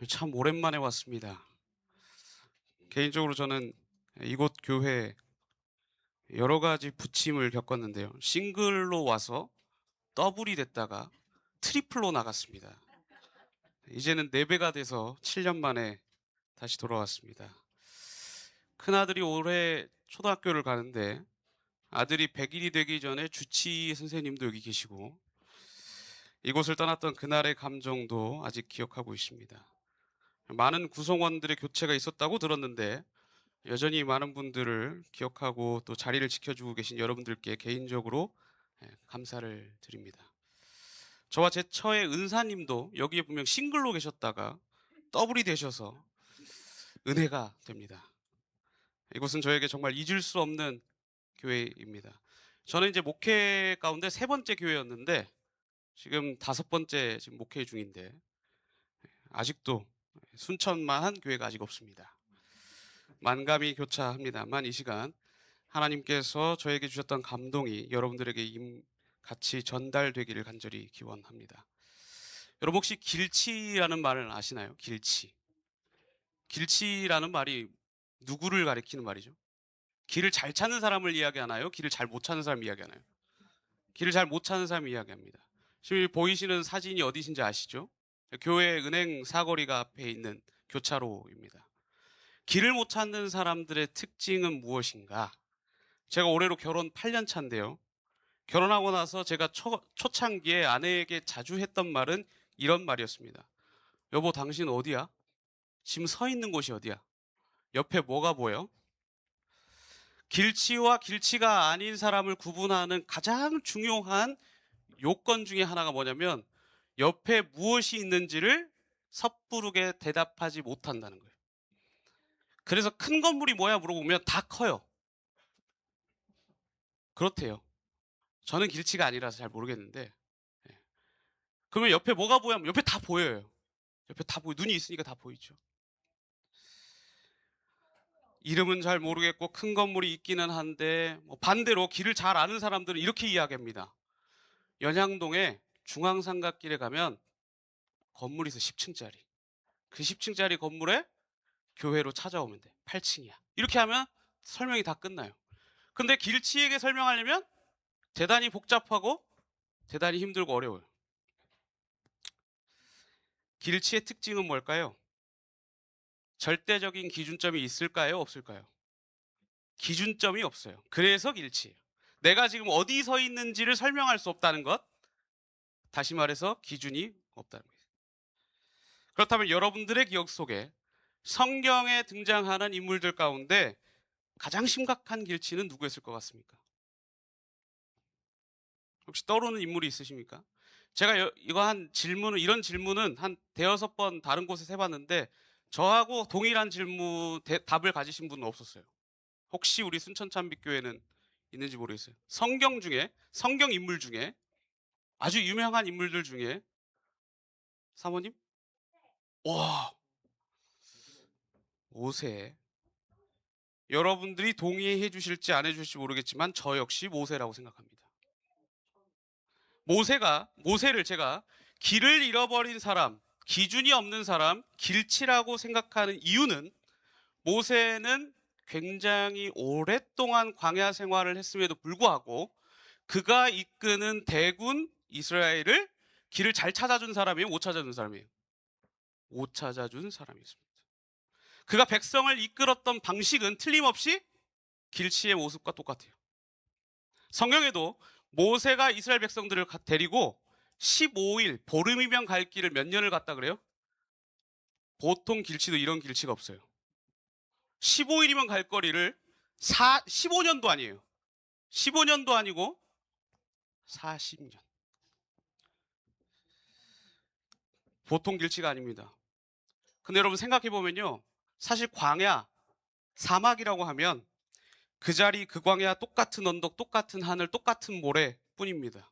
참 오랜만에 왔습니다. 개인적으로 저는 이곳 교회 여러 가지 부침을 겪었는데요. 싱글로 와서 더블이 됐다가 트리플로 나갔습니다. 이제는 4배가 돼서 7년 만에 다시 돌아왔습니다. 큰아들이 올해 초등학교를 가는데 아들이 100일이 되기 전에 주치 선생님도 여기 계시고 이곳을 떠났던 그날의 감정도 아직 기억하고 있습니다. 많은 구성원들의 교체가 있었다고 들었는데 여전히 많은 분들을 기억하고 또 자리를 지켜주고 계신 여러분들께 개인적으로 감사를 드립니다. 저와 제 처의 은사님도 여기에 분명 싱글로 계셨다가 더블이 되셔서 은혜가 됩니다. 이곳은 저에게 정말 잊을 수 없는 교회입니다. 저는 이제 목회 가운데 3번째 교회였는데 지금 5번째 지금 목회 중인데 아직도 순천만한 교회가 아직 없습니다. 만감이 교차합니다만 이 시간 하나님께서 저에게 주셨던 감동이 여러분들에게 같이 전달되기를 간절히 기원합니다. 여러분 혹시 길치라는 말을 아시나요? 길치. 길치라는 말이 누구를 가리키는 말이죠? 길을 잘 찾는 사람을 이야기하나요? 길을 잘 못 찾는 사람 이야기하나요? 길을 잘 못 찾는 사람 이야기합니다. 지금 보이시는 사진이 어디신지 아시죠? 교회 은행 사거리가 앞에 있는 교차로입니다. 길을 못 찾는 사람들의 특징은 무엇인가? 제가 올해로 결혼 8년 차인데요. 결혼하고 나서 제가 초창기에 아내에게 자주 했던 말은 이런 말이었습니다. 여보, 당신 어디야? 지금 서 있는 곳이 어디야? 옆에 뭐가 보여? 길치와 길치가 아닌 사람을 구분하는 가장 중요한 요건 중에 하나가 뭐냐면 옆에 무엇이 있는지를 섣부르게 대답하지 못한다는 거예요. 그래서 큰 건물이 뭐야 물어보면 다 커요. 그렇대요. 저는 길치가 아니라서 잘 모르겠는데. 예. 그러면 옆에 뭐가 보여? 옆에 다 보여요. 옆에 다 눈이 있으니까 다 보이죠. 이름은 잘 모르겠고 큰 건물이 있기는 한데 반대로 길을 잘 아는 사람들은 이렇게 이야기합니다. 연양동에 중앙삼각길에 가면 건물이 있어 10층짜리. 그 10층짜리 건물에 교회로 찾아오면 돼. 8층이야. 이렇게 하면 설명이 다 끝나요. 근데 길치에게 설명하려면 대단히 복잡하고 대단히 힘들고 어려워요. 길치의 특징은 뭘까요? 절대적인 기준점이 있을까요? 없을까요? 기준점이 없어요. 그래서 길치예요. 내가 지금 어디 서 있는지를 설명할 수 없다는 것. 다시 말해서 기준이 없다는 거예요. 그렇다면 여러분들의 기억 속에 성경에 등장하는 인물들 가운데 가장 심각한 길치는 누구였을 것 같습니까? 혹시 떠오르는 인물이 있으십니까? 제가 이런 질문은 한 대여섯 번 다른 곳에서 해봤는데 저하고 동일한 답을 가지신 분은 없었어요. 혹시 우리 순천찬빛교회는 있는지 모르겠어요. 성경 인물 중에 아주 유명한 인물들 중에 사모님? 와, 모세. 여러분들이 동의해 주실지 안 해 주실지 모르겠지만 저 역시 모세라고 생각합니다. 모세를 제가 길을 잃어버린 사람, 기준이 없는 사람, 길치라고 생각하는 이유는 모세는 굉장히 오랫동안 광야 생활을 했음에도 불구하고 그가 이끄는 대군 이스라엘을 길을 잘 찾아준 사람이에요? 못 찾아준 사람이에요? 못 찾아준 사람이었습니다. 그가 백성을 이끌었던 방식은 틀림없이 길치의 모습과 똑같아요. 성경에도 모세가 이스라엘 백성들을 데리고 15일, 보름이면 갈 길을 몇 년을 갔다 그래요? 보통 길치도 이런 길치가 없어요. 15일이면 갈 거리를 15년도 아니에요. 15년도 아니고 40년. 보통 길치가 아닙니다. 근데 여러분 생각해 보면요. 사실 광야, 사막이라고 하면 그 자리, 그 광야, 똑같은 언덕, 똑같은 하늘, 똑같은 모래 뿐입니다.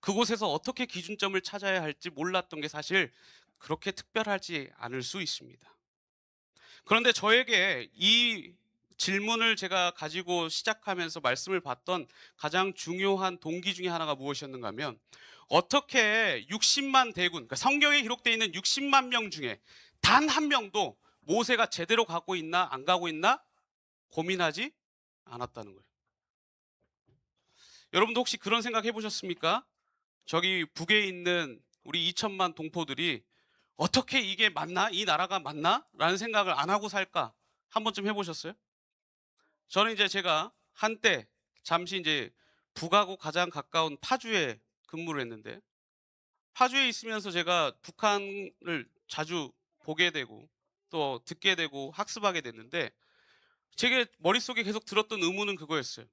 그곳에서 어떻게 기준점을 찾아야 할지 몰랐던 게 사실 그렇게 특별하지 않을 수 있습니다. 그런데 저에게 이 질문을 제가 가지고 시작하면서 말씀을 받던 가장 중요한 동기 중에 하나가 무엇이었는가 하면 어떻게 60만 대군, 그러니까 성경에 기록되어 있는 60만 명 중에 단 한 명도 모세가 제대로 가고 있나 안 가고 있나 고민하지 않았다는 거예요. 여러분도 혹시 그런 생각 해보셨습니까? 저기 북에 있는 우리 2천만 동포들이 어떻게 이게 맞나? 이 나라가 맞나? 라는 생각을 안 하고 살까? 한 번쯤 해보셨어요? 저는 이제 제가 한때 잠시 이제 북하고 가장 가까운 파주에 근무를 했는데, 파주에 있으면서 제가 북한을 자주 보게 되고 또 듣게 되고 학습하게 됐는데, 제게 머릿속에 계속 들었던 의문은 그거였어요.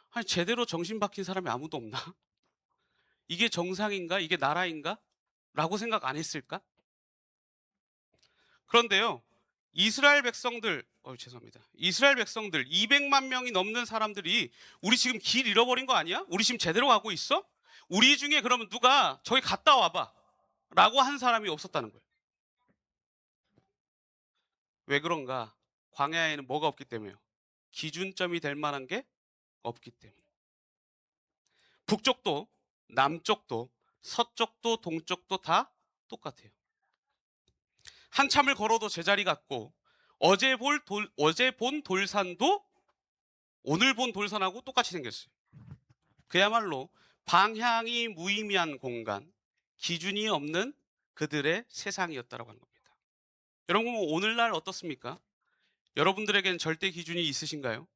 아니, 제대로 정신 박힌 사람이 아무도 없나? 이게 정상인가? 이게 나라인가? 라고 생각 안 했을까? 그런데요, 이스라엘 백성들, 죄송합니다. 이스라엘 백성들 200만 명이 넘는 사람들이 우리 지금 길 잃어버린 거 아니야? 우리 지금 제대로 가고 있어? 우리 중에 그러면 누가 저기 갔다 와봐. 라고 한 사람이 없었다는 거예요. 왜 그런가? 광야에는 뭐가 없기 때문에요. 기준점이 될 만한 게 없기 때문에. 북쪽도, 남쪽도, 서쪽도, 동쪽도 다 똑같아요. 한참을 걸어도 제자리 같고, 어제 본 돌산도 오늘 본 돌산하고 똑같이 생겼어요. 그야말로 방향이 무의미한 공간, 기준이 없는 그들의 세상이었다고 하는 겁니다. 여러분, 오늘날 어떻습니까? 여러분들에겐 절대 기준이 있으신가요?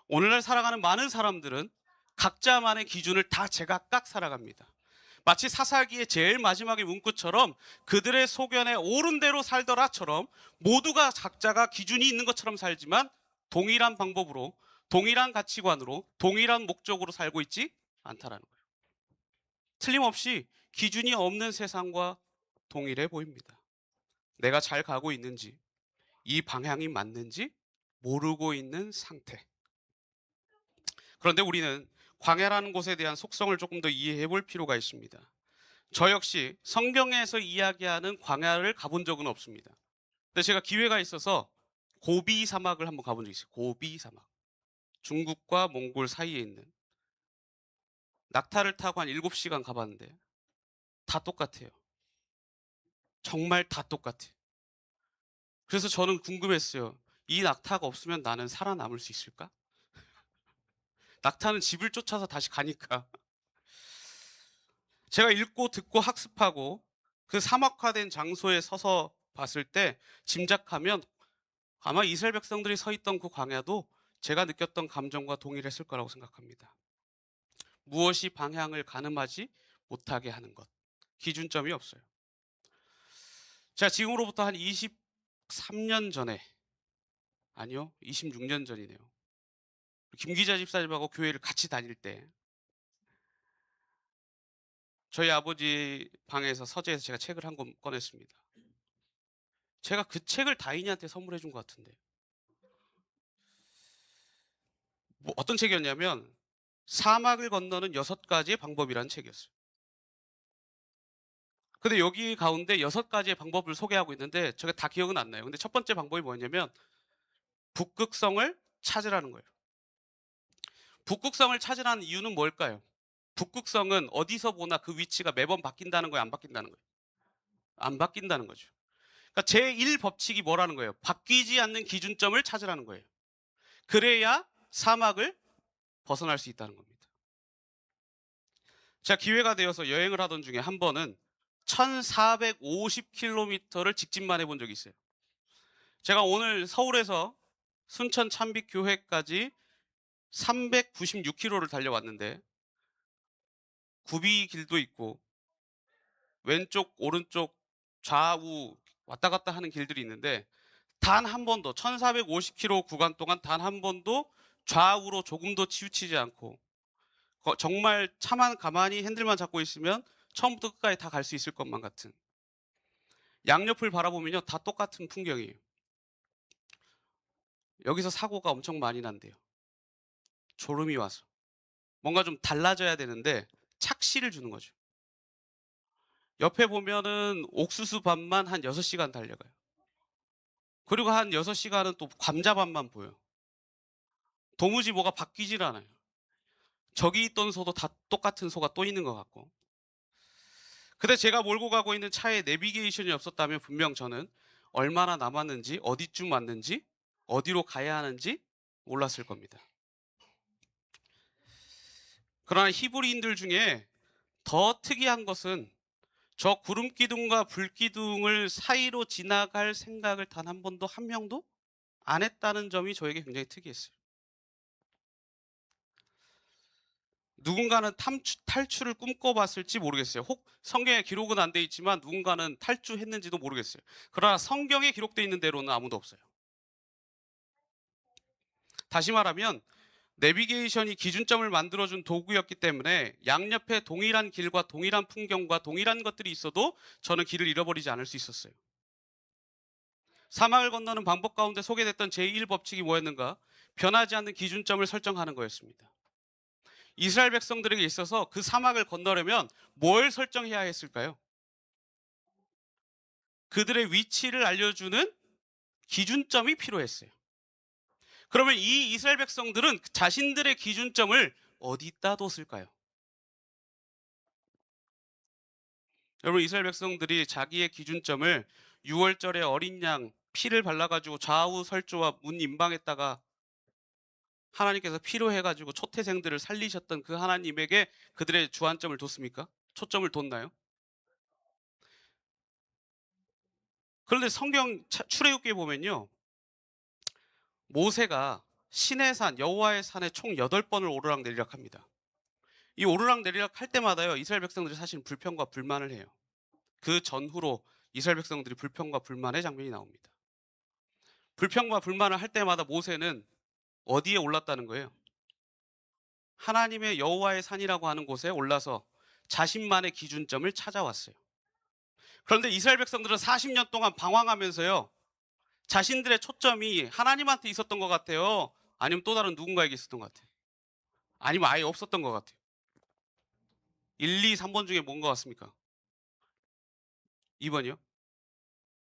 오늘날 살아가는 많은 사람들은 각자만의 기준을 다 제각각 살아갑니다. 마치 사사기의 제일 마지막의 문구처럼 그들의 소견에 옳은 대로 살더라처럼 모두가 각자가 기준이 있는 것처럼 살지만 동일한 방법으로, 동일한 가치관으로, 동일한 목적으로 살고 있지 않다라는 거예요. 틀림없이 기준이 없는 세상과 동일해 보입니다. 내가 잘 가고 있는지, 이 방향이 맞는지 모르고 있는 상태. 그런데 우리는 광야라는 곳에 대한 속성을 조금 더 이해해 볼 필요가 있습니다. 저 역시 성경에서 이야기하는 광야를 가본 적은 없습니다. 근데 제가 기회가 있어서 고비 사막을 한번 가본 적이 있어요. 고비 사막. 중국과 몽골 사이에 있는. 낙타를 타고 한 7시간 가봤는데 다 똑같아요. 정말 다 똑같아요. 그래서 저는 궁금했어요. 이 낙타가 없으면 나는 살아남을 수 있을까? 낙타는 집을 쫓아서 다시 가니까. 제가 읽고 듣고 학습하고 그 사막화된 장소에 서서 봤을 때 짐작하면 아마 이스라엘 백성들이 서 있던 그 광야도 제가 느꼈던 감정과 동일했을 거라고 생각합니다. 무엇이 방향을 가늠하지 못하게 하는 것. 기준점이 없어요. 제가 지금으로부터 한 23년 전에, 아니요, 26년 전이네요. 김 기자 집사님하고 교회를 같이 다닐 때 저희 아버지 방에서 서재에서 제가 책을 한 권 꺼냈습니다. 제가 그 책을 다인이한테 선물해 준 것 같은데. 뭐 어떤 책이었냐면 사막을 건너는 6가지의 방법이라는 책이었어요. 근데 여기 가운데 6가지의 방법을 소개하고 있는데 제가 다 기억은 안 나요. 근데 첫 번째 방법이 뭐였냐면 북극성을 찾으라는 거예요. 북극성을 찾으라는 이유는 뭘까요? 북극성은 어디서 보나 그 위치가 매번 바뀐다는 거예요, 안 바뀐다는 거예요? 안 바뀐다는 거죠. 그러니까 제1 법칙이 뭐라는 거예요? 바뀌지 않는 기준점을 찾으라는 거예요. 그래야 사막을 벗어날 수 있다는 겁니다. 제가 기회가 되어서 여행을 하던 중에 한 번은 1450km를 직진만 해본 적이 있어요. 제가 오늘 서울에서 순천 참빛교회까지 396km를 달려왔는데 구비 길도 있고 왼쪽 오른쪽 좌우 왔다 갔다 하는 길들이 있는데 단 한 번도 1450km 구간 동안 단 한 번도 좌우로 조금도 치우치지 않고 정말 차만 가만히 핸들만 잡고 있으면 처음부터 끝까지 다 갈 수 있을 것만 같은, 양옆을 바라보면요 다 똑같은 풍경이에요. 여기서 사고가 엄청 많이 난대요. 졸음이 와서 뭔가 좀 달라져야 되는데 착시를 주는 거죠. 옆에 보면은 옥수수 밭만 한 6시간 달려가요. 그리고 한 6시간은 또 감자밭만 보여요. 도무지 뭐가 바뀌질 않아요. 저기 있던 소도 다 똑같은 소가 또 있는 것 같고. 근데 제가 몰고 가고 있는 차에 내비게이션이 없었다면 분명 저는 얼마나 남았는지, 어디쯤 왔는지, 어디로 가야 하는지 몰랐을 겁니다. 그러나 히브리인들 중에 더 특이한 것은 저 구름 기둥과 불 기둥을 사이로 지나갈 생각을 단 한 번도 한 명도 안 했다는 점이 저에게 굉장히 특이했어요. 누군가는 탈출을 꿈꿔봤을지 모르겠어요. 혹 성경에 기록은 안 돼 있지만 누군가는 탈주했는지도 모르겠어요. 그러나 성경에 기록되어 있는 대로는 아무도 없어요. 다시 말하면 내비게이션이 기준점을 만들어준 도구였기 때문에 양옆에 동일한 길과 동일한 풍경과 동일한 것들이 있어도 저는 길을 잃어버리지 않을 수 있었어요. 사막을 건너는 방법 가운데 소개됐던 제1법칙이 뭐였는가? 변하지 않는 기준점을 설정하는 거였습니다. 이스라엘 백성들에게 있어서 그 사막을 건너려면 뭘 설정해야 했을까요? 그들의 위치를 알려주는 기준점이 필요했어요. 그러면 이 이스라엘 백성들은 자신들의 기준점을 어디다 뒀을까요? 여러분, 이스라엘 백성들이 자기의 기준점을 6월절에 어린 양 피를 발라가지고 좌우 설조와 문 임방에다가 하나님께서 필요해 가지고 초태생들을 살리셨던 그 하나님에게 그들의 주안점을 뒀습니까? 초점을 뒀나요? 그런데 성경 출애굽기에 보면요. 모세가 시내산 여호와의 산에 총 8번을 오르락내리락 합니다. 이 오르락내리락 할 때마다요. 이스라엘 백성들이 사실 불평과 불만을 해요. 그 전후로 이스라엘 백성들이 불평과 불만의 장면이 나옵니다. 불평과 불만을 할 때마다 모세는 어디에 올랐다는 거예요? 하나님의 여호와의 산이라고 하는 곳에 올라서 자신만의 기준점을 찾아왔어요. 그런데 이스라엘 백성들은 40년 동안 방황하면서요. 자신들의 초점이 하나님한테 있었던 것 같아요. 아니면 또 다른 누군가에게 있었던 것 같아요. 아니면 아예 없었던 것 같아요. 1, 2, 3번 중에 뭔 것 같습니까? 2번이요?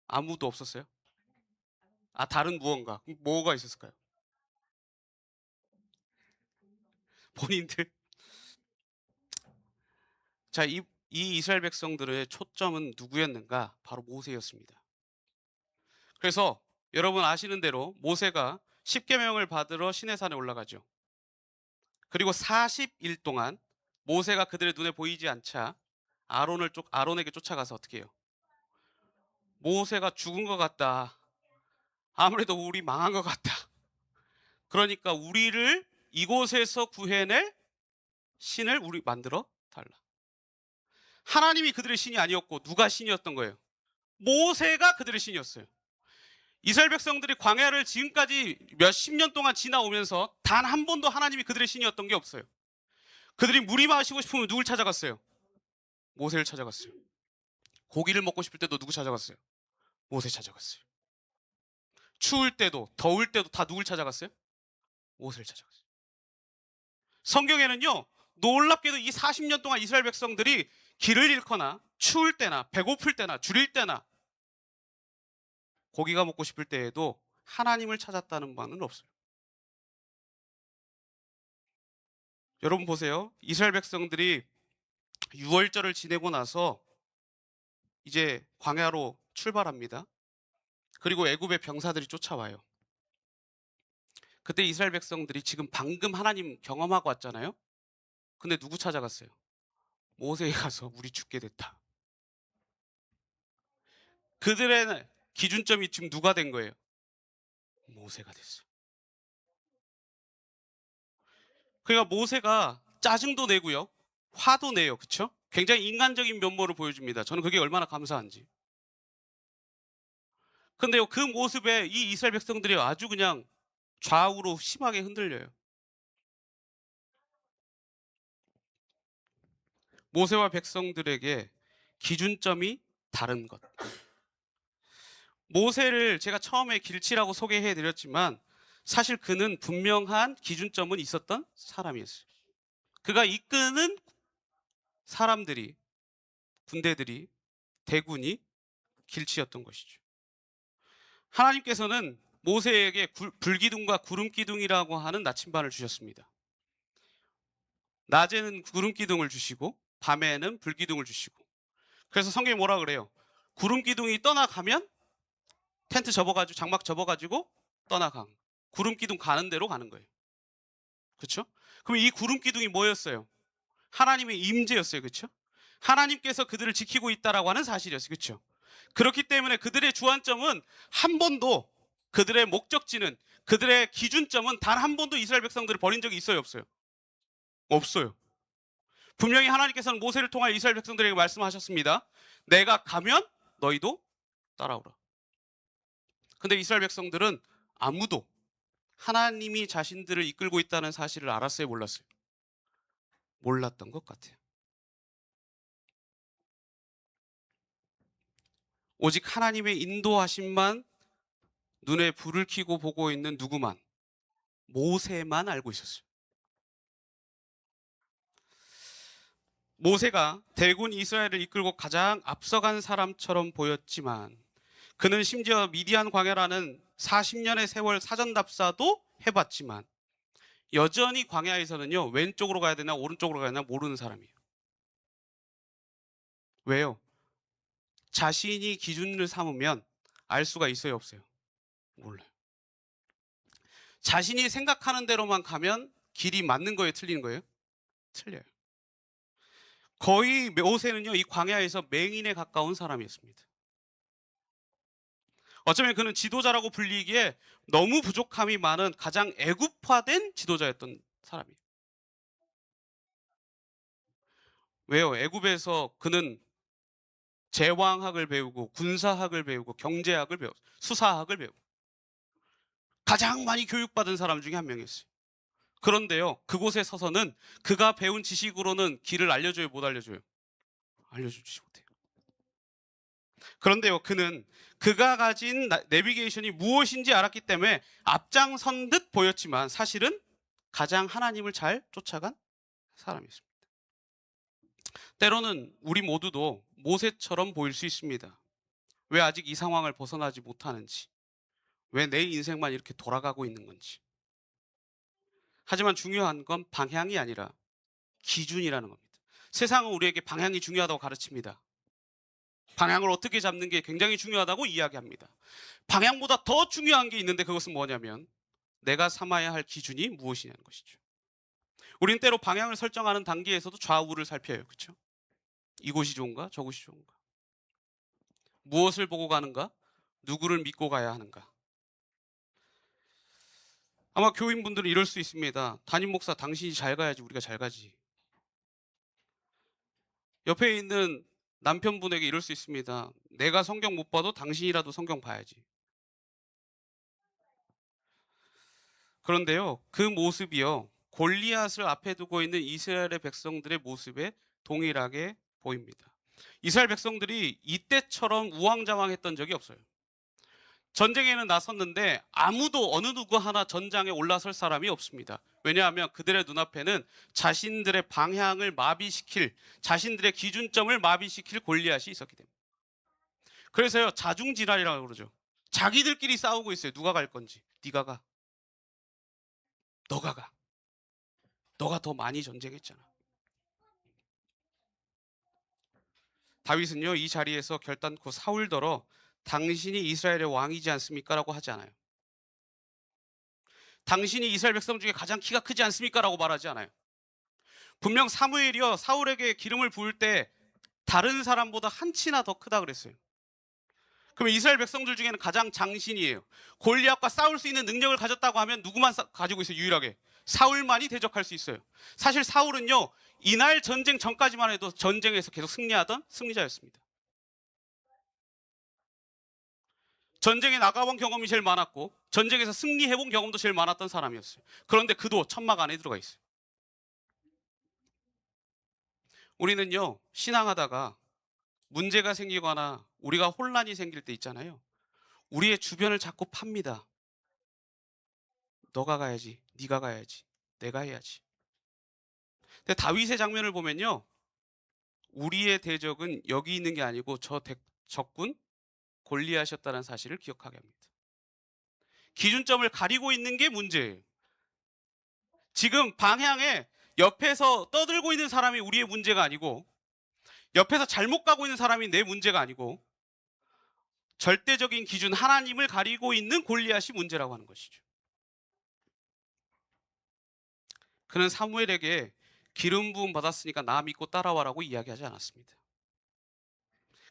아무도 없었어요? 아, 다른 무언가. 뭐가 있었을까요? 본인들? 자, 이 이스라엘 백성들의 초점은 누구였는가? 바로 모세였습니다. 그래서 여러분 아시는 대로 모세가 십계명을 받으러 시내산에 올라가죠. 그리고 40일 동안 모세가 그들의 눈에 보이지 않자 아론에게 쫓아가서 어떻게 해요? 모세가 죽은 것 같다. 아무래도 우리 망한 것 같다. 그러니까 우리를 이곳에서 구해낼 신을 우리 만들어 달라. 하나님이 그들의 신이 아니었고 누가 신이었던 거예요? 모세가 그들의 신이었어요. 이스라엘 백성들이 광야를 지금까지 몇십 년 동안 지나오면서 단 한 번도 하나님이 그들의 신이었던 게 없어요. 그들이 물이 마시고 싶으면 누굴 찾아갔어요? 모세를 찾아갔어요. 고기를 먹고 싶을 때도 누구 찾아갔어요? 모세 찾아갔어요. 추울 때도 더울 때도 다 누굴 찾아갔어요? 모세를 찾아갔어요. 성경에는요. 놀랍게도 이 40년 동안 이스라엘 백성들이 길을 잃거나 추울 때나 배고플 때나 줄일 때나 고기가 먹고 싶을 때에도 하나님을 찾았다는 바는 없어요. 여러분 보세요. 이스라엘 백성들이 6월절을 지내고 나서 이제 광야로 출발합니다. 그리고 애굽의 병사들이 쫓아와요. 그때 이스라엘 백성들이 지금 방금 하나님 경험하고 왔잖아요. 근데 누구 찾아갔어요? 모세에 가서 우리 죽게 됐다. 그들의 기준점이 지금 누가 된 거예요? 모세가 됐어요. 그러니까 모세가 짜증도 내고요. 화도 내요. 그렇죠? 굉장히 인간적인 면모를 보여줍니다. 저는 그게 얼마나 감사한지. 근데요, 그 모습에 이 이스라엘 백성들이 아주 그냥 좌우로 심하게 흔들려요. 모세와 백성들에게 기준점이 다른 것. 모세를 제가 처음에 길치라고 소개해 드렸지만 사실 그는 분명한 기준점은 있었던 사람이었어요. 그가 이끄는 사람들이, 군대들이, 대군이 길치였던 것이죠. 하나님께서는 모세에게 불기둥과 구름기둥이라고 하는 나침반을 주셨습니다. 낮에는 구름기둥을 주시고 밤에는 불기둥을 주시고 그래서 성경이 뭐라 그래요? 구름 기둥이 떠나가면 텐트 접어가지고 장막 접어가지고 떠나간. 구름 기둥 가는 대로 가는 거예요. 그렇죠? 그럼 이 구름 기둥이 뭐였어요? 하나님의 임재였어요. 그렇죠? 하나님께서 그들을 지키고 있다라고 하는 사실이었어요. 그렇죠? 그렇기 때문에 그들의 주안점은 한 번도, 그들의 목적지는, 그들의 기준점은 단 한 번도 이스라엘 백성들을 버린 적이 있어요, 없어요? 없어요. 분명히 하나님께서는 모세를 통하여 이스라엘 백성들에게 말씀하셨습니다. 내가 가면 너희도 따라오라. 근데 이스라엘 백성들은 아무도 하나님이 자신들을 이끌고 있다는 사실을 알았어요, 몰랐어요? 몰랐던 것 같아요. 오직 하나님의 인도하심만 눈에 불을 켜고 보고 있는 누구만, 모세만 알고 있었어요. 모세가 대군 이스라엘을 이끌고 가장 앞서간 사람처럼 보였지만 그는 심지어 미디안 광야라는 40년의 세월 사전답사도 해봤지만 여전히 광야에서는요, 왼쪽으로 가야 되나 오른쪽으로 가야 되나 모르는 사람이에요. 왜요? 자신이 기준을 삼으면 알 수가 있어요, 없어요? 몰라요. 자신이 생각하는 대로만 가면 길이 맞는 거예요, 틀리는 거예요? 틀려요. 거의 모세는요, 이 광야에서 맹인에 가까운 사람이었습니다. 어쩌면 그는 지도자라고 불리기에 너무 부족함이 많은 가장 애굽화된 지도자였던 사람이에요. 왜요? 애굽에서 그는 제왕학을 배우고 군사학을 배우고 경제학을 배우고 수사학을 배우고 가장 많이 교육받은 사람 중에 한 명이었어요. 그런데요, 그곳에 서서는 그가 배운 지식으로는 길을 알려줘요, 못 알려줘요? 알려주지 못해요. 그런데요, 그는 그가 가진 내비게이션이 무엇인지 알았기 때문에 앞장선 듯 보였지만 사실은 가장 하나님을 잘 쫓아간 사람이었습니다. 때로는 우리 모두도 모세처럼 보일 수 있습니다. 왜 아직 이 상황을 벗어나지 못하는지, 왜 내 인생만 이렇게 돌아가고 있는 건지. 하지만 중요한 건 방향이 아니라 기준이라는 겁니다. 세상은 우리에게 방향이 중요하다고 가르칩니다. 방향을 어떻게 잡는 게 굉장히 중요하다고 이야기합니다. 방향보다 더 중요한 게 있는데 그것은 뭐냐면 내가 삼아야 할 기준이 무엇이냐는 것이죠. 우린 때로 방향을 설정하는 단계에서도 좌우를 살펴요. 그렇죠? 이곳이 좋은가? 저곳이 좋은가? 무엇을 보고 가는가? 누구를 믿고 가야 하는가? 아마 교인분들은 이럴 수 있습니다. 담임 목사, 당신이 잘 가야지 우리가 잘 가지. 옆에 있는 남편분에게 이럴 수 있습니다. 내가 성경 못 봐도 당신이라도 성경 봐야지. 그런데요, 그 모습이요, 골리앗을 앞에 두고 있는 이스라엘의 백성들의 모습에 동일하게 보입니다. 이스라엘 백성들이 이때처럼 우왕좌왕했던 적이 없어요. 전쟁에는 나섰는데 아무도 어느 누구 하나 전장에 올라설 사람이 없습니다. 왜냐하면 그들의 눈앞에는 자신들의 방향을 마비시킬, 자신들의 기준점을 마비시킬 골리앗이 있었기 때문에. 그래서요, 자중질환이라고 그러죠. 자기들끼리 싸우고 있어요. 누가 갈 건지. 네가 가. 너가 가. 너가 더 많이 전쟁했잖아. 다윗은요, 이 자리에서 결단코 사울더러 당신이 이스라엘의 왕이지 않습니까? 라고 하지 않아요. 당신이 이스라엘 백성 중에 가장 키가 크지 않습니까? 라고 말하지 않아요. 분명 사무엘이요, 사울에게 기름을 부을 때 다른 사람보다 한치나 더 크다 그랬어요. 그럼 이스라엘 백성들 중에는 가장 장신이에요. 골리앗과 싸울 수 있는 능력을 가졌다고 하면 누구만 가지고 있어요, 유일하게? 사울만이 대적할 수 있어요. 사실 사울은요, 이날 전쟁 전까지만 해도 전쟁에서 계속 승리하던 승리자였습니다. 전쟁에 나가본 경험이 제일 많았고 전쟁에서 승리해본 경험도 제일 많았던 사람이었어요. 그런데 그도 천막 안에 들어가 있어요. 우리는요, 신앙하다가 문제가 생기거나 우리가 혼란이 생길 때 있잖아요. 우리의 주변을 자꾸 팝니다. 너가 가야지, 네가 가야지, 내가 해야지. 근데 다윗의 장면을 보면요, 우리의 대적은 여기 있는 게 아니고 저 적군 골리앗이었다는 사실을 기억하게 합니다. 기준점을 가리고 있는 게 문제예요. 지금 방향에 옆에서 떠들고 있는 사람이 우리의 문제가 아니고 옆에서 잘못 가고 있는 사람이 내 문제가 아니고 절대적인 기준 하나님을 가리고 있는 골리앗이 문제라고 하는 것이죠. 그는 사무엘에게 기름 부음 받았으니까 나 믿고 따라와라고 이야기하지 않았습니다.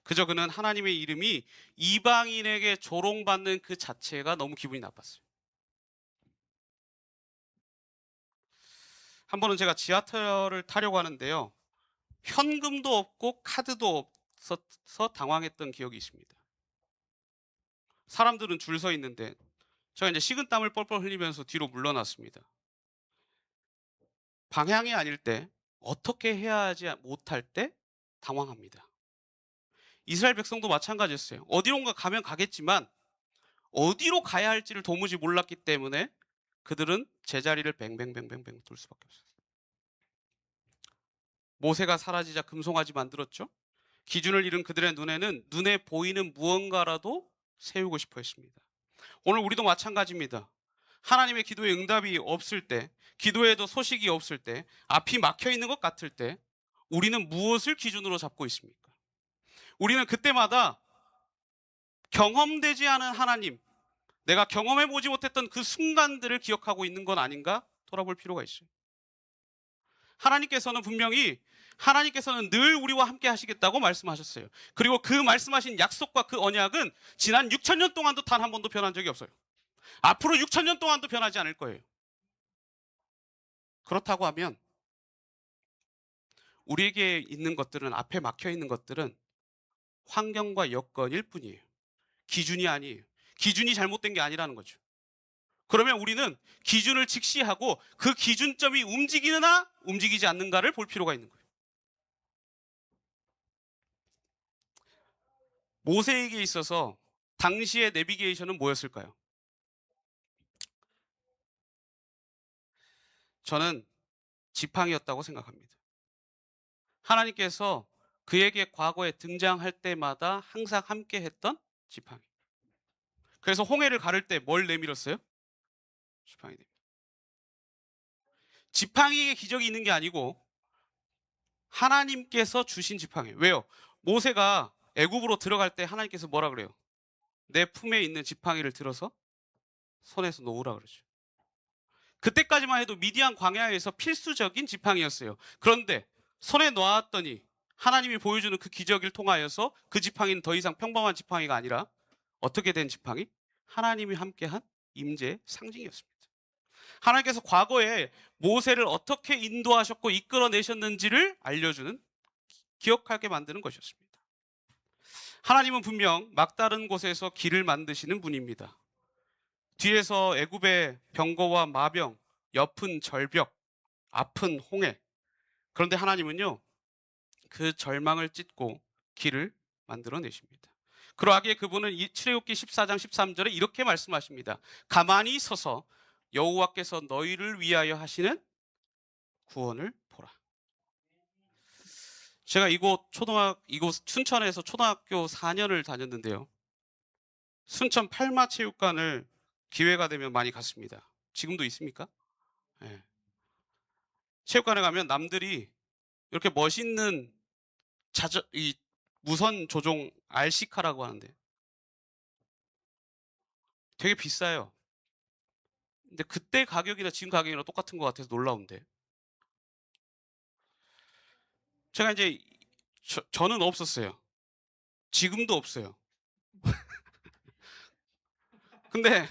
그저 그는 하나님의 이름이 이방인에게 조롱받는 그 자체가 너무 기분이 나빴어요. 한 번은 제가 지하철을 타려고 하는데요. 현금도 없고 카드도 없어서 당황했던 기억이 있습니다. 사람들은 줄 서 있는데 제가 이제 식은땀을 뻘뻘 흘리면서 뒤로 물러났습니다. 방향이 아닐 때, 어떻게 해야 하지 못할 때 당황합니다. 이스라엘 백성도 마찬가지였어요. 어디론가 가면 가겠지만 어디로 가야 할지를 도무지 몰랐기 때문에 그들은 제자리를 뱅뱅뱅뱅뱅 돌 수밖에 없었어요. 모세가 사라지자 금송아지 만들었죠. 기준을 잃은 그들의 눈에는 눈에 보이는 무언가라도 세우고 싶어 했습니다. 오늘 우리도 마찬가지입니다. 하나님의 기도에 응답이 없을 때, 기도에도 소식이 없을 때, 앞이 막혀 있는 것 같을 때 우리는 무엇을 기준으로 잡고 있습니까? 우리는 그때마다 경험되지 않은 하나님, 내가 경험해 보지 못했던 그 순간들을 기억하고 있는 건 아닌가 돌아볼 필요가 있어요. 하나님께서는 분명히 하나님께서는 늘 우리와 함께 하시겠다고 말씀하셨어요. 그리고 그 말씀하신 약속과 그 언약은 지난 6,000년 동안도 단 한 번도 변한 적이 없어요. 앞으로 6,000년 동안도 변하지 않을 거예요. 그렇다고 하면 우리에게 있는 것들은, 앞에 막혀 있는 것들은 환경과 여건일 뿐이에요. 기준이 아니에요. 기준이 잘못된 게 아니라는 거죠. 그러면 우리는 기준을 직시하고 그 기준점이 움직이느냐 움직이지 않는가를 볼 필요가 있는 거예요. 모세에게 있어서 당시의 내비게이션은 뭐였을까요? 저는 지팡이였다고 생각합니다. 하나님께서 그에게 과거에 등장할 때마다 항상 함께 했던 지팡이. 그래서 홍해를 가를 때 뭘 내밀었어요? 지팡이. 지팡이에 기적이 있는 게 아니고 하나님께서 주신 지팡이. 왜요? 모세가 애굽으로 들어갈 때 하나님께서 뭐라 그래요? 내 품에 있는 지팡이를 들어서 손에서 놓으라 그러죠. 그때까지만 해도 미디안 광야에서 필수적인 지팡이였어요. 그런데 손에 놓았더니 하나님이 보여주는 그 기적을 통하여서 그 지팡이는 더 이상 평범한 지팡이가 아니라 어떻게 된 지팡이? 하나님이 함께한 임재의 상징이었습니다. 하나님께서 과거에 모세를 어떻게 인도하셨고 이끌어내셨는지를 알려주는, 기억하게 만드는 것이었습니다. 하나님은 분명 막다른 곳에서 길을 만드시는 분입니다. 뒤에서 애굽의 병거와 마병, 옆은 절벽, 앞은 홍해. 그런데 하나님은요, 그 절망을 찢고 길을 만들어내십니다. 그러하기에 그분은 출애굽기 14장 13절에 이렇게 말씀하십니다. 가만히 서서 여호와께서 너희를 위하여 하시는 구원을 보라. 제가 이곳 춘천에서 초등학교 4년을 다녔는데요. 순천 팔마체육관을 기회가 되면 많이 갔습니다. 지금도 있습니까? 네. 체육관에 가면 남들이 이렇게 멋있는 이 무선 조종 RC카라고 하는데 되게 비싸요. 근데 그때 가격이나 지금 가격이랑 똑같은 것 같아서 놀라운데. 제가 이제 저는 없었어요. 지금도 없어요. 근데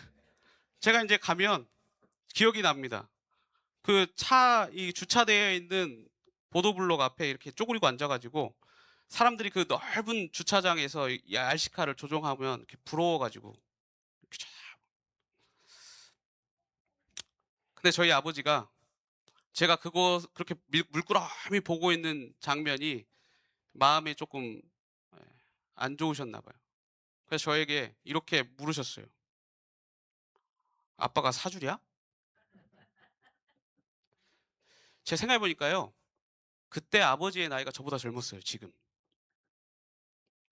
제가 이제 가면 기억이 납니다. 그 이 주차되어 있는 보도블록 앞에 이렇게 쪼그리고 앉아가지고 사람들이 그 넓은 주차장에서 이 RC카를 조종하면 이렇게 부러워가지고 이렇게 근데 저희 아버지가 제가 그렇게 물끄러미 보고 있는 장면이 마음이 조금 안 좋으셨나 봐요. 그래서 저에게 이렇게 물으셨어요. 아빠가 사주랴? 제가 생각해 보니까요. 그때 아버지의 나이가 저보다 젊었어요, 지금.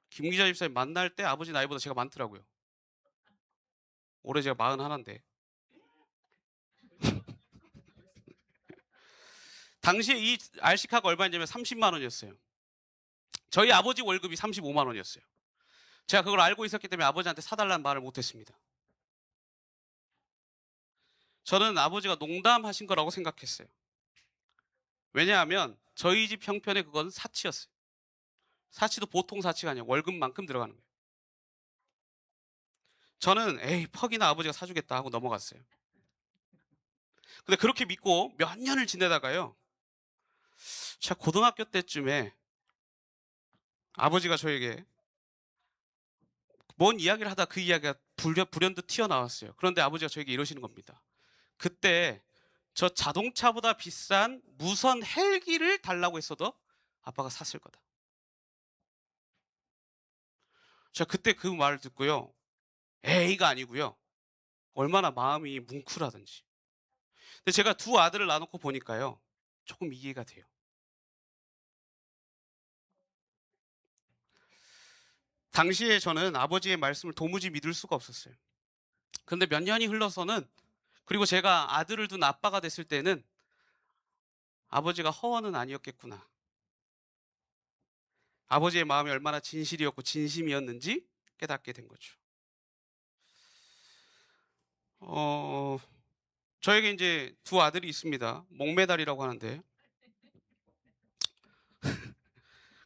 김 기자 집사님 만날 때 아버지 나이보다 제가 많더라고요. 올해 제가 41인데. 당시에 이 RC카가 얼마였냐면 30만 원이었어요. 저희 아버지 월급이 35만 원이었어요. 제가 그걸 알고 있었기 때문에 아버지한테 사달라는 말을 못했습니다. 저는 아버지가 농담하신 거라고 생각했어요. 왜냐하면 저희 집 형편에 그건 사치였어요. 사치도 보통 사치가 아니에요. 월급만큼 들어가는 거예요. 저는 에이 퍽이나 아버지가 사주겠다 하고 넘어갔어요. 근데 그렇게 믿고 몇 년을 지내다가요. 제가 고등학교 때쯤에 아버지가 저에게 뭔 이야기를 하다 그 이야기가 불현듯 튀어나왔어요. 그런데 아버지가 저에게 이러시는 겁니다. 그때 저 자동차보다 비싼 무선 헬기를 달라고 했어도 아빠가 샀을 거다. 제가 그때 그 말을 듣고요. 에이가 아니고요. 얼마나 마음이 뭉클하든지. 근데 제가 두 아들을 낳아놓고 보니까요. 조금 이해가 돼요. 당시에 저는 아버지의 말씀을 도무지 믿을 수가 없었어요. 그런데 몇 년이 흘러서는 그리고 제가 아들을 둔 아빠가 됐을 때는 아버지가 허언은 아니었겠구나. 아버지의 마음이 얼마나 진실이었고 진심이었는지 깨닫게 된 거죠. 어, 저에게 이제 두 아들이 있습니다. 목메달이라고 하는데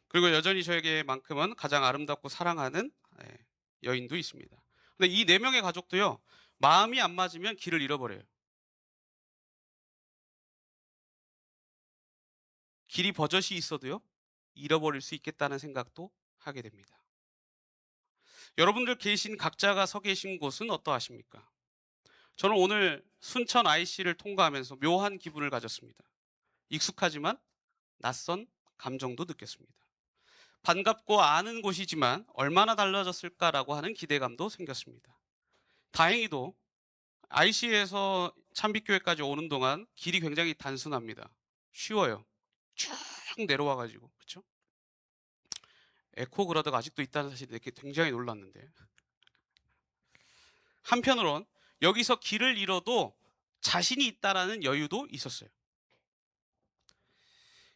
그리고 여전히 저에게만큼은 가장 아름답고 사랑하는 예, 여인도 있습니다. 근데 이 네 명의 가족도요. 마음이 안 맞으면 길을 잃어버려요. 길이 버젓이 있어도요. 잃어버릴 수 있겠다는 생각도 하게 됩니다. 여러분들 계신 각자가 서 계신 곳은 어떠하십니까? 저는 오늘 순천 IC를 통과하면서 묘한 기분을 가졌습니다. 익숙하지만 낯선 감정도 느꼈습니다. 반갑고 아는 곳이지만 얼마나 달라졌을까라고 하는 기대감도 생겼습니다. 다행히도 IC에서 찬빛교회까지 오는 동안 길이 굉장히 단순합니다. 쉬워요. 쭉 내려와가지고 그렇죠? 에코그라드가 아직도 있다는 사실에 굉장히 놀랐는데 한편으론 여기서 길을 잃어도 자신이 있다라는 여유도 있었어요.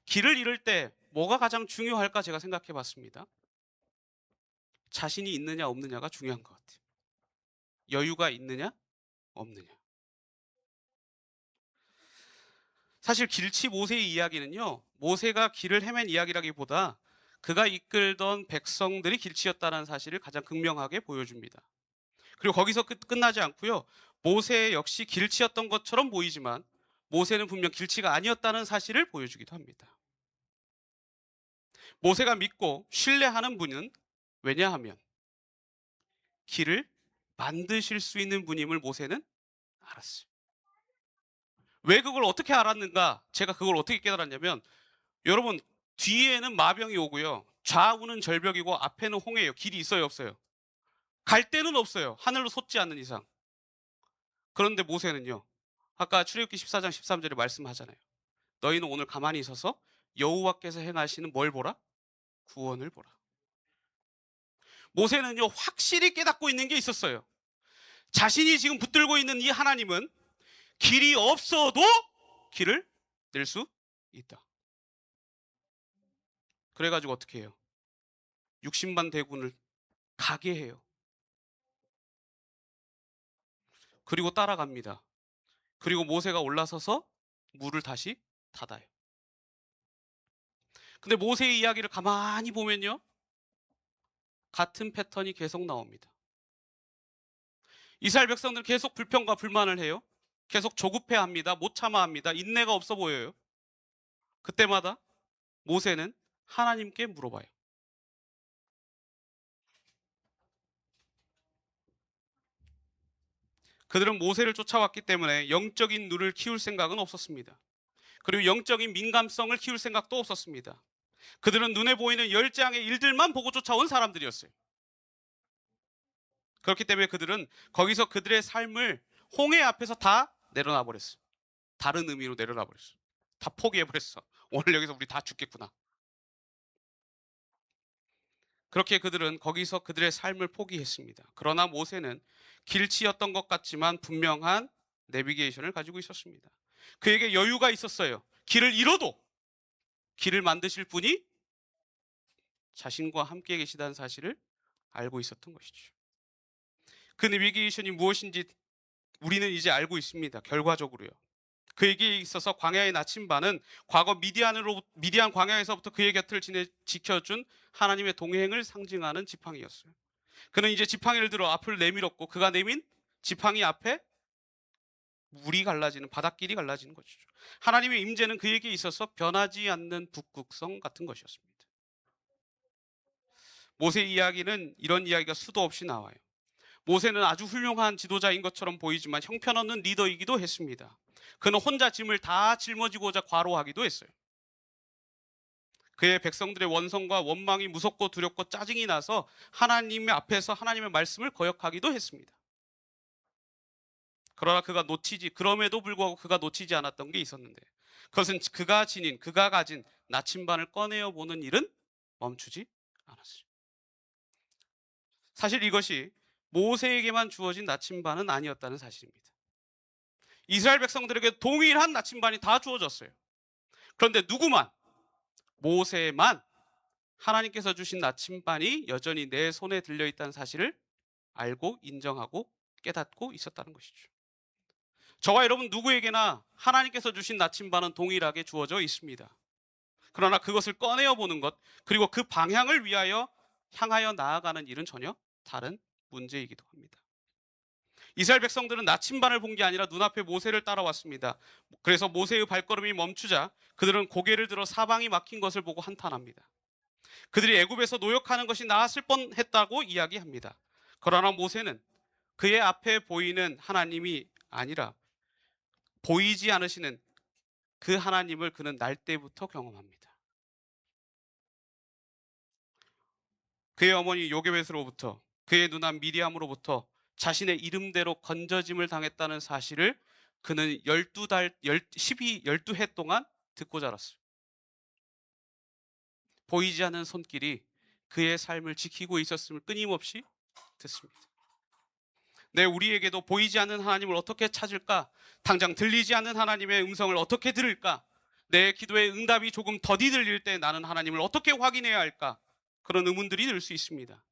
길을 잃을 때 뭐가 가장 중요할까 제가 생각해 봤습니다. 자신이 있느냐 없느냐가 중요한 것 같아요. 여유가 있느냐 없느냐. 사실 길치 모세의 이야기는요. 모세가 길을 헤맨 이야기라기보다 그가 이끌던 백성들이 길치였다는 사실을 가장 극명하게 보여줍니다. 그리고 거기서 끝나지 않고요. 모세 역시 길치였던 것처럼 보이지만 모세는 분명 길치가 아니었다는 사실을 보여주기도 합니다. 모세가 믿고 신뢰하는 분은 왜냐하면 길을 만드실 수 있는 분임을 모세는 알았어요. 왜 그걸 어떻게 알았는가? 제가 그걸 어떻게 깨달았냐면 여러분 뒤에는 마병이 오고요. 좌우는 절벽이고 앞에는 홍해예요. 길이 있어요, 없어요? 갈 데는 없어요. 하늘로 솟지 않는 이상. 그런데 모세는요. 아까 출애굽기 14장 13절에 말씀하잖아요. 너희는 오늘 가만히 있어서 여호와께서 행하시는 뭘 보라? 구원을 보라. 모세는요. 확실히 깨닫고 있는 게 있었어요. 자신이 지금 붙들고 있는 이 하나님은 길이 없어도 길을 낼 수 있다. 그래가지고 어떻게 해요? 60만 대군을 가게 해요. 그리고 따라갑니다. 그리고 모세가 올라서서 물을 다시 닫아요. 근데 모세의 이야기를 가만히 보면요. 같은 패턴이 계속 나옵니다. 이스라엘 백성들은 계속 불평과 불만을 해요. 계속 조급해합니다. 못 참아합니다. 인내가 없어 보여요. 그때마다 모세는 하나님께 물어봐요. 그들은 모세를 쫓아왔기 때문에 영적인 눈을 키울 생각은 없었습니다. 그리고 영적인 민감성을 키울 생각도 없었습니다. 그들은 눈에 보이는 열장의 일들만 보고 쫓아온 사람들이었어요. 그렇기 때문에 그들은 거기서 그들의 삶을 홍해 앞에서 다 내려놔 버렸어요. 다른 의미로 내려놔 버렸어요. 다 포기해 버렸어. 오늘 여기서 우리 다 죽겠구나. 그렇게 그들은 거기서 그들의 삶을 포기했습니다. 그러나 모세는 길치였던 것 같지만 분명한 내비게이션을 가지고 있었습니다. 그에게 여유가 있었어요. 길을 잃어도 길을 만드실 분이 자신과 함께 계시다는 사실을 알고 있었던 것이죠. 그 내비게이션이 무엇인지 우리는 이제 알고 있습니다. 결과적으로요. 그에게 있어서 광야의 나침반은 과거 미디안 광야에서부터 그의 곁을 지켜준 하나님의 동행을 상징하는 지팡이였어요. 그는 이제 지팡이를 들어 앞을 내밀었고 그가 내민 지팡이 앞에 물이 갈라지는, 바닷길이 갈라지는 것이죠. 하나님의 임재는 그에게 있어서 변하지 않는 북극성 같은 것이었습니다. 모세 이야기는 이런 이야기가 수도 없이 나와요. 모세는 아주 훌륭한 지도자인 것처럼 보이지만 형편없는 리더이기도 했습니다. 그는 혼자 짐을 다 짊어지고자 과로하기도 했어요. 그의 백성들의 원성과 원망이 무섭고 두렵고 짜증이 나서 하나님 앞에서 하나님의 말씀을 거역하기도 했습니다. 그러나 그럼에도 불구하고 그가 놓치지 않았던 게 있었는데, 그것은 그가 가진 나침반을 꺼내어 보는 일은 멈추지 않았어요. 사실 이것이 모세에게만 주어진 나침반은 아니었다는 사실입니다. 이스라엘 백성들에게 동일한 나침반이 다 주어졌어요. 그런데 모세만 하나님께서 주신 나침반이 여전히 내 손에 들려있다는 사실을 알고 인정하고 깨닫고 있었다는 것이죠. 저와 여러분 누구에게나 하나님께서 주신 나침반은 동일하게 주어져 있습니다. 그러나 그것을 꺼내어 보는 것, 그리고 그 방향을 향하여 나아가는 일은 전혀 다른 문제이기도 합니다. 이스라엘 백성들은 나침반을 본 게 아니라 눈앞에 모세를 따라왔습니다. 그래서 모세의 발걸음이 멈추자 그들은 고개를 들어 사방이 막힌 것을 보고 한탄합니다. 그들이 애굽에서 노역하는 것이 나았을 뻔했다고 이야기합니다. 그러나 모세는 그의 앞에 보이는 하나님이 아니라 보이지 않으시는 그 하나님을 그는 날 때부터 경험합니다. 그의 어머니 요게벳으로부터, 그의 누나 미리암으로부터 자신의 이름대로 건져짐을 당했다는 사실을 그는 12해 동안 듣고 자랐어요. 보이지 않는 손길이 그의 삶을 지키고 있었음을 끊임없이 듣습니다. 우리에게도 보이지 않는 하나님을 어떻게 찾을까? 당장 들리지 않는 하나님의 음성을 어떻게 들을까? 내 기도의 응답이 조금 더디 들릴 때 나는 하나님을 어떻게 확인해야 할까? 그런 의문들이 들 수 있습니다.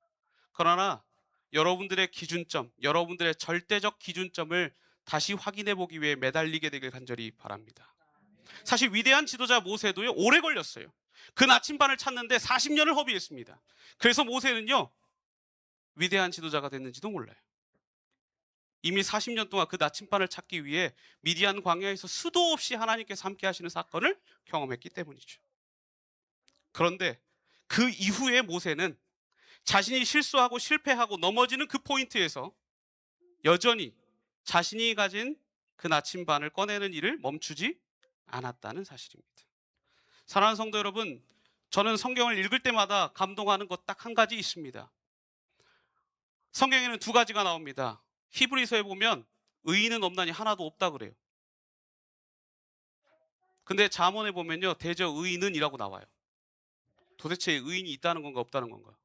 그러나 여러분들의 기준점, 여러분들의 절대적 기준점을 다시 확인해 보기 위해 매달리게 되길 간절히 바랍니다. 사실 위대한 지도자 모세도요, 오래 걸렸어요. 그 나침반을 찾는데 40년을 허비했습니다. 그래서 모세는요, 위대한 지도자가 됐는지도 몰라요. 이미 40년 동안 그 나침반을 찾기 위해 미디안 광야에서 수도 없이 하나님께서 함께 하시는 사건을 경험했기 때문이죠. 그런데 그 이후에 모세는 자신이 실수하고 실패하고 넘어지는 그 포인트에서 여전히 자신이 가진 그 나침반을 꺼내는 일을 멈추지 않았다는 사실입니다. 사랑하는 성도 여러분, 저는 성경을 읽을 때마다 감동하는 것 딱 한 가지 있습니다. 성경에는 두 가지가 나옵니다. 히브리서에 보면 의인은 없나니 하나도 없다 그래요. 근데 잠언에 보면요, 대저 의인은 이라고 나와요. 도대체 의인이 있다는 건가 없다는 건가?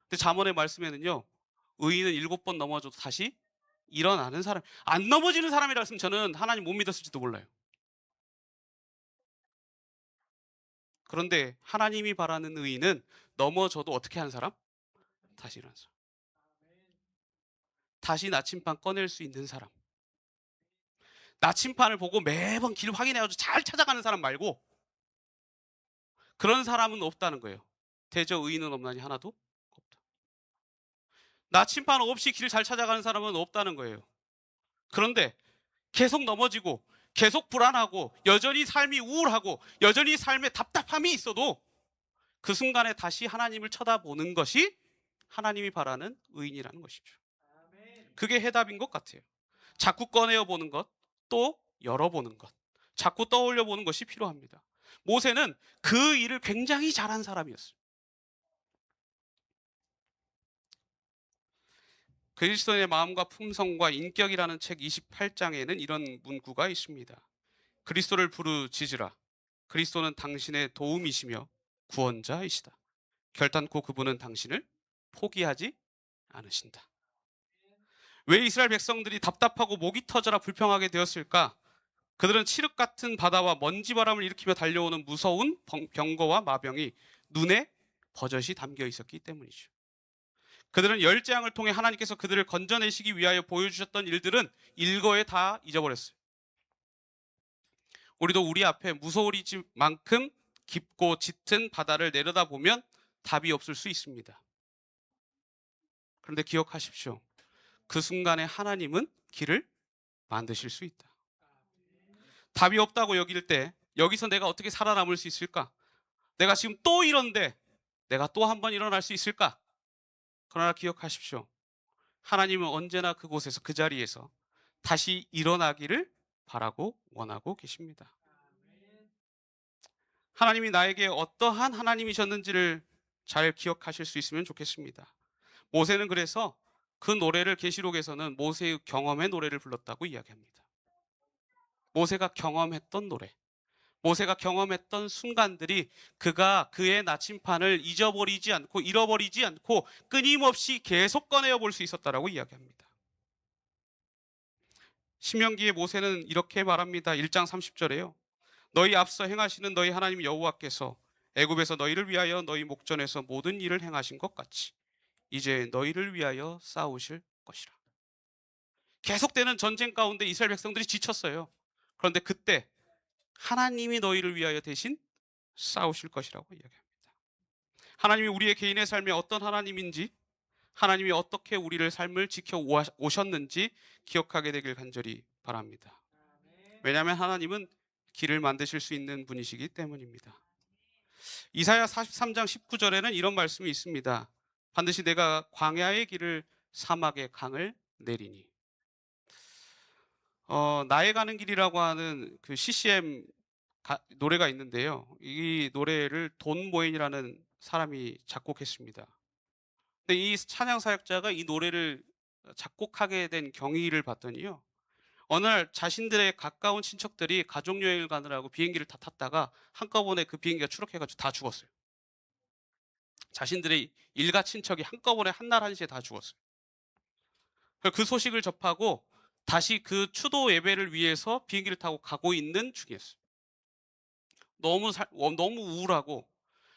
근데 잠언의 말씀에는요, 의인은 7번 넘어져도 다시 일어나는 사람, 안 넘어지는 사람이라 했으면 저는 하나님 못 믿었을지도 몰라요. 그런데 하나님이 바라는 의인은 넘어져도 어떻게 하는 사람? 다시 일어나는 사람. 다시 나침반 꺼낼 수 있는 사람. 나침반을 보고 매번 길 확인해가지고 잘 찾아가는 사람 말고 그런 사람은 없다는 거예요. 대저 의인은 없나니 하나도 없다. 나침반 없이 길 잘 찾아가는 사람은 없다는 거예요. 그런데 계속 넘어지고 계속 불안하고 여전히 삶이 우울하고 여전히 삶에 답답함이 있어도 그 순간에 다시 하나님을 쳐다보는 것이 하나님이 바라는 의인이라는 것이죠. 그게 해답인 것 같아요. 자꾸 꺼내어 보는 것, 또 열어보는 것, 자꾸 떠올려 보는 것이 필요합니다. 모세는 그 일을 굉장히 잘한 사람이었어요. 그리스도인의 마음과 품성과 인격이라는 책 28장에는 이런 문구가 있습니다. 그리스도를 부르짖으라. 그리스도는 당신의 도움이시며 구원자이시다. 결단코 그분은 당신을 포기하지 않으신다. 왜 이스라엘 백성들이 답답하고 목이 터져라 불평하게 되었을까? 그들은 칠흑 같은 바다와 먼지바람을 일으키며 달려오는 무서운 병거와 마병이 눈에 버젓이 담겨 있었기 때문이죠. 그들은 열재앙을 통해 하나님께서 그들을 건져내시기 위하여 보여주셨던 일들은 일거에 다 잊어버렸어요. 우리도 우리 앞에 무서우리만큼 깊고 짙은 바다를 내려다보면 답이 없을 수 있습니다. 그런데 기억하십시오. 그 순간에 하나님은 길을 만드실 수 있다. 답이 없다고 여길 때 여기서 내가 어떻게 살아남을 수 있을까? 내가 지금 또 이런데 내가 또 한 번 일어날 수 있을까? 그러나 기억하십시오. 하나님은 언제나 그곳에서 그 자리에서 다시 일어나기를 바라고 원하고 계십니다. 하나님이 나에게 어떠한 하나님이셨는지를 잘 기억하실 수 있으면 좋겠습니다. 모세는 그래서 그 노래를 계시록에서는 모세의 경험의 노래를 불렀다고 이야기합니다. 모세가 경험했던 노래, 모세가 경험했던 순간들이 그가 그의 나침판을 잊어버리지 않고 잃어버리지 않고 끊임없이 계속 꺼내어 볼 수 있었다라고 이야기합니다. 신명기의 모세는 이렇게 말합니다. 1장 30절에요. 너희 앞서 행하시는 너희 하나님 여호와께서 애굽에서 너희를 위하여 너희 목전에서 모든 일을 행하신 것 같이 이제 너희를 위하여 싸우실 것이라. 계속되는 전쟁 가운데 이스라엘 백성들이 지쳤어요. 그런데 그때 하나님이 너희를 위하여 대신 싸우실 것이라고 이야기합니다. 하나님이 우리의 개인의 삶에 어떤 하나님인지, 하나님이 어떻게 우리를 삶을 지켜 오셨는지 기억하게 되길 간절히 바랍니다. 왜냐하면 하나님은 길을 만드실 수 있는 분이시기 때문입니다. 이사야 43장 19절에는 이런 말씀이 있습니다. 반드시 내가 광야의 길을 사막의 강을 내리니. 나의 가는 길이라고 하는 그 CCM 노래가 있는데요. 이 노래를 돈 모인이라는 사람이 작곡했습니다. 근데 이 찬양 사역자가 이 노래를 작곡하게 된 경위를 봤더니요. 어느 날 자신들의 가까운 친척들이 가족 여행을 가느라고 비행기를 다 탔다가 한꺼번에 그 비행기가 추락해가지고 다 죽었어요. 자신들의 일가 친척이 한꺼번에 한날 한시에 다 죽었어요. 그 소식을 접하고 다시 그 추도 예배를 위해서 비행기를 타고 가고 있는 중이었어요. 너무 우울하고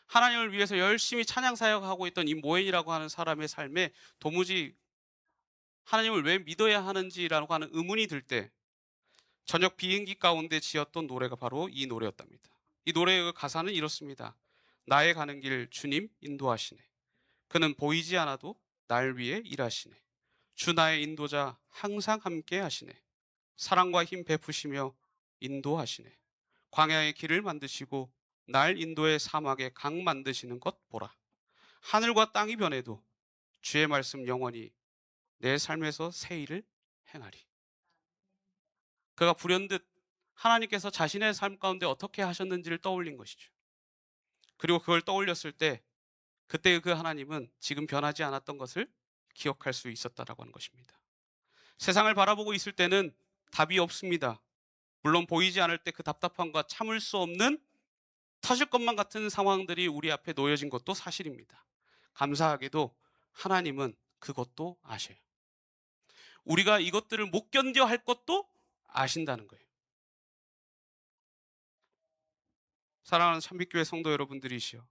하나님을 위해서 열심히 찬양 사역하고 있던 이 모엔이라고 하는 사람의 삶에 도무지 하나님을 왜 믿어야 하는지라고 하는 의문이 들 때 저녁 비행기 가운데 지었던 노래가 바로 이 노래였답니다. 이 노래의 가사는 이렇습니다. 나의 가는 길 주님 인도하시네. 그는 보이지 않아도 날 위해 일하시네. 주 나의 인도자 항상 함께 하시네. 사랑과 힘 베푸시며 인도하시네. 광야의 길을 만드시고 날 인도의 사막에 강 만드시는 것 보라. 하늘과 땅이 변해도 주의 말씀 영원히 내 삶에서 새 일을 행하리. 그가 불현듯 하나님께서 자신의 삶 가운데 어떻게 하셨는지를 떠올린 것이죠. 그리고 그걸 떠올렸을 때 그때의 그 하나님은 지금 변하지 않았던 것을 기억할 수 있었다라고 하는 것입니다. 세상을 바라보고 있을 때는 답이 없습니다. 물론 보이지 않을 때 그 답답함과 참을 수 없는 터질 것만 같은 상황들이 우리 앞에 놓여진 것도 사실입니다. 감사하게도 하나님은 그것도 아셔요. 우리가 이것들을 못 견뎌 할 것도 아신다는 거예요. 사랑하는 참빛교회 성도 여러분들이시여.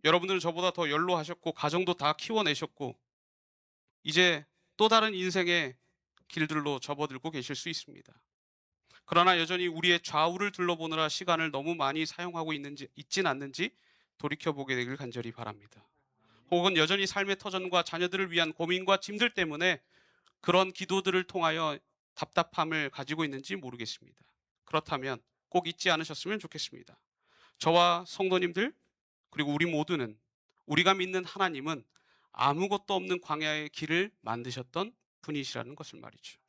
여러분들은 저보다 더 연로하셨고 가정도 다 키워내셨고 이제 또 다른 인생의 길들로 접어들고 계실 수 있습니다. 그러나 여전히 우리의 좌우를 둘러보느라 시간을 너무 많이 사용하고 있진 않는지 돌이켜보게 되길 간절히 바랍니다. 혹은 여전히 삶의 터전과 자녀들을 위한 고민과 짐들 때문에 그런 기도들을 통하여 답답함을 가지고 있는지 모르겠습니다. 그렇다면 꼭 잊지 않으셨으면 좋겠습니다. 저와 성도님들 그리고 우리 모두는 우리가 믿는 하나님은 아무것도 없는 광야의 길을 만드셨던 분이시라는 것을 말이죠.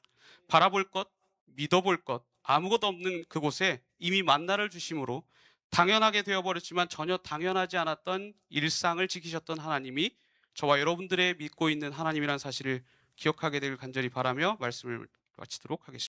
바라볼 것, 믿어볼 것, 아무것도 없는 그곳에 이미 만나를 주심으로 당연하게 되어버렸지만 전혀 당연하지 않았던 일상을 지키셨던 하나님이 저와 여러분들의 믿고 있는 하나님이라는 사실을 기억하게 되길 간절히 바라며 말씀을 마치도록 하겠습니다.